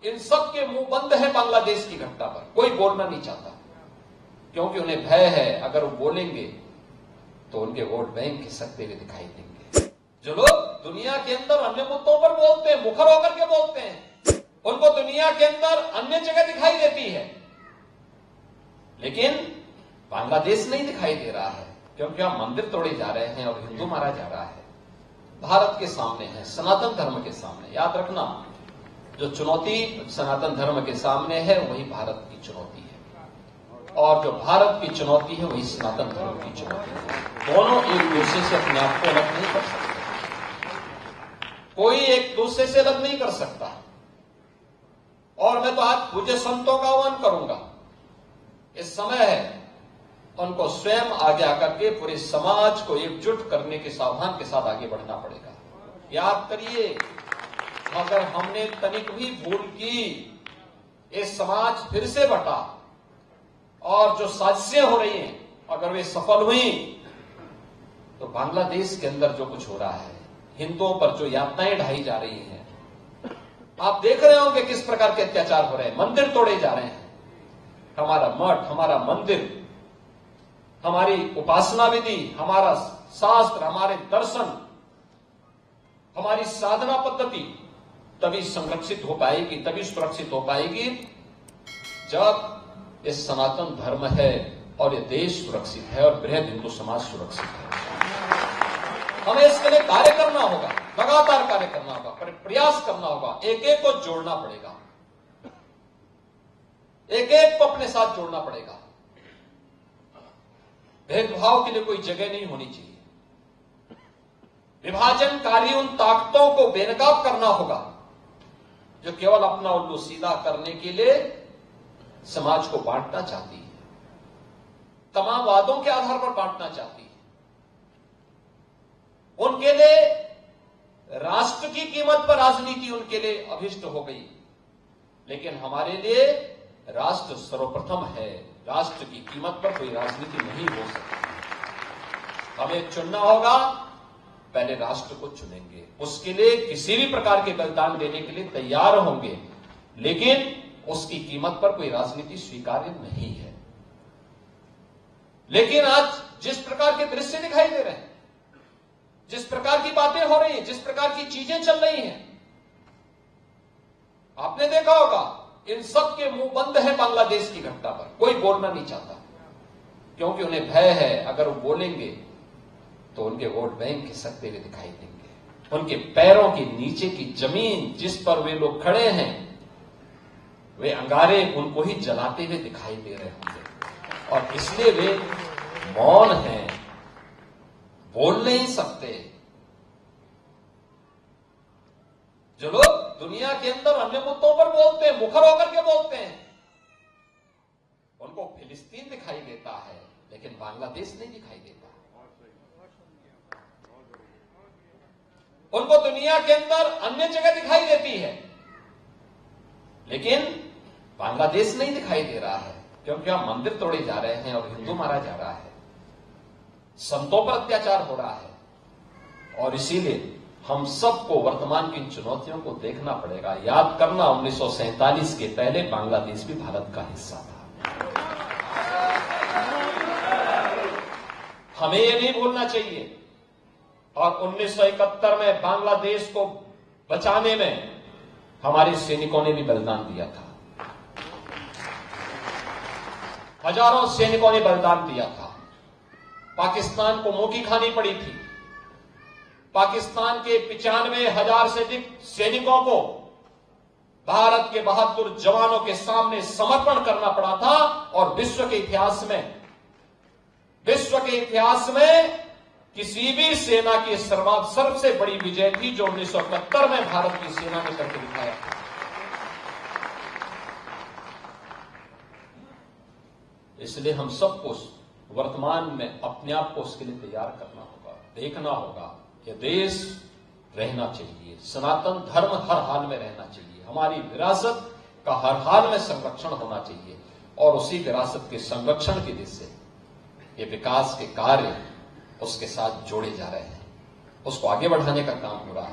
इन सब के मुंह बंद है बांग्लादेश की घटना पर, कोई बोलना नहीं चाहता, क्योंकि उन्हें भय है अगर वो बोलेंगे तो उनके वोट बैंक खिसकते हुए दिखाई देंगे। जो लोग दुनिया के अंदर अन्य मुद्दों पर बोलते हैं, मुखर होकर के बोलते हैं, उनको दुनिया के अंदर अन्य जगह दिखाई देती है, लेकिन बांग्लादेश नहीं दिखाई दे रहा है, क्योंकि वहां मंदिर तोड़े जा रहे हैं और हिंदू मारा जा रहा है। भारत के सामने है, सनातन धर्म के सामने। याद रखना, जो चुनौती सनातन धर्म के सामने है वही भारत की चुनौती है, और जो भारत की चुनौती है वही सनातन धर्म की चुनौती है। दोनों एक दूसरे से अपने आप को अलग नहीं कर सकते, कोई एक दूसरे से अलग नहीं कर सकता। और मैं तो आज पूज्य संतों का आह्वान करूंगा, इस समय है उनको स्वयं आगे आकर के पूरे समाज को एकजुट करने के सावधान के साथ आगे बढ़ना पड़ेगा। याद करिए, अगर हमने तनिक भी भूल की, ये समाज फिर से बटा, और जो साजिशें हो रही हैं अगर वे सफल हुई तो बांग्लादेश के अंदर जो कुछ हो रहा है, हिंदुओं पर जो यातनाएं ढाई जा रही हैं, आप देख रहे होंगे किस प्रकार के अत्याचार हो रहे हैं, मंदिर तोड़े जा रहे हैं। हमारा मठ, हमारा मंदिर, हमारी उपासना विधि, हमारा शास्त्र, हमारे दर्शन, हमारी साधना पद्धति तभी संरक्षित हो पाएगी, तभी सुरक्षित हो पाएगी जब ये सनातन धर्म है और ये देश सुरक्षित है और बृहद हिंदू समाज सुरक्षित है। हमें इसके लिए कार्य करना होगा, लगातार कार्य करना होगा, प्रयास करना होगा, एक एक को जोड़ना पड़ेगा, एक एक को अपने साथ जोड़ना पड़ेगा। भेदभाव के लिए कोई जगह नहीं होनी चाहिए। विभाजनकारी उन ताकतों को बेनकाब करना होगा जो केवल अपना उल्लू सीधा करने के लिए समाज को बांटना चाहती है, तमाम वादों के आधार पर बांटना चाहती है। उनके लिए राष्ट्र की कीमत पर राजनीति उनके लिए अभिष्ट हो गई, लेकिन हमारे लिए राष्ट्र सर्वप्रथम है। राष्ट्र की कीमत पर कोई राजनीति नहीं हो सकती। हमें चुनना होगा, पहले राष्ट्र को चुनेंगे, उसके लिए किसी भी प्रकार के बलिदान देने के लिए तैयार होंगे, लेकिन उसकी कीमत पर कोई राजनीति स्वीकार्य नहीं है। लेकिन आज जिस प्रकार के दृश्य दिखाई दे रहे हैं, जिस प्रकार की बातें हो रही हैं, जिस प्रकार की चीजें चल रही हैं, आपने देखा होगा इन सब के मुंह बंद है बांग्लादेश की घटना पर, कोई बोलना नहीं चाहता, क्योंकि उन्हें भय है अगर वो बोलेंगे तो उनके वोट बैंक खिसकते हुए दिखाई देंगे। उनके पैरों के नीचे की जमीन जिस पर वे लोग खड़े हैं, वे अंगारे उनको ही जलाते हुए दिखाई दे रहे होंगे, और इसलिए वे मौन हैं, बोल नहीं सकते। जो लोग दुनिया के अंदर अन्य मुद्दों पर बोलते हैं, मुखर होकर के बोलते हैं, उनको फिलिस्तीन दिखाई देता है, लेकिन बांग्लादेश नहीं दिखाई देता। उनको दुनिया के अंदर अन्य जगह दिखाई देती है, लेकिन बांग्लादेश नहीं दिखाई दे रहा है, क्योंकि वहां मंदिर तोड़े जा रहे हैं और हिंदू मारा जा रहा है, संतों पर अत्याचार हो रहा है। और इसीलिए हम सबको वर्तमान की इन चुनौतियों को देखना पड़ेगा। याद करना, 1947 के पहले बांग्लादेश भी भारत का हिस्सा था। हमें यह नहीं भूलना चाहिए। और 1971 में बांग्लादेश को बचाने में हमारे सैनिकों ने भी बलिदान दिया था। हजारों सैनिकों ने बलिदान दिया था। पाकिस्तान को मुंह की खानी पड़ी थी। पाकिस्तान के 95,000 से अधिक सैनिकों को भारत के बहादुर जवानों के सामने समर्पण करना पड़ा था। और विश्व के इतिहास में किसी भी सेना की सबसे बड़ी विजय थी जो 1971 में भारत की सेना ने करके दिखाया था। इसलिए हम सबको वर्तमान में अपने आप को उसके लिए तैयार करना होगा, देखना होगा। यह देश रहना चाहिए, सनातन धर्म हर हाल में रहना चाहिए, हमारी विरासत का हर हाल में संरक्षण होना चाहिए, और उसी विरासत के संरक्षण की दिशा से ये विकास के कार्य उसके साथ जोड़े जा रहे हैं, उसको आगे बढ़ाने का काम हो रहा है।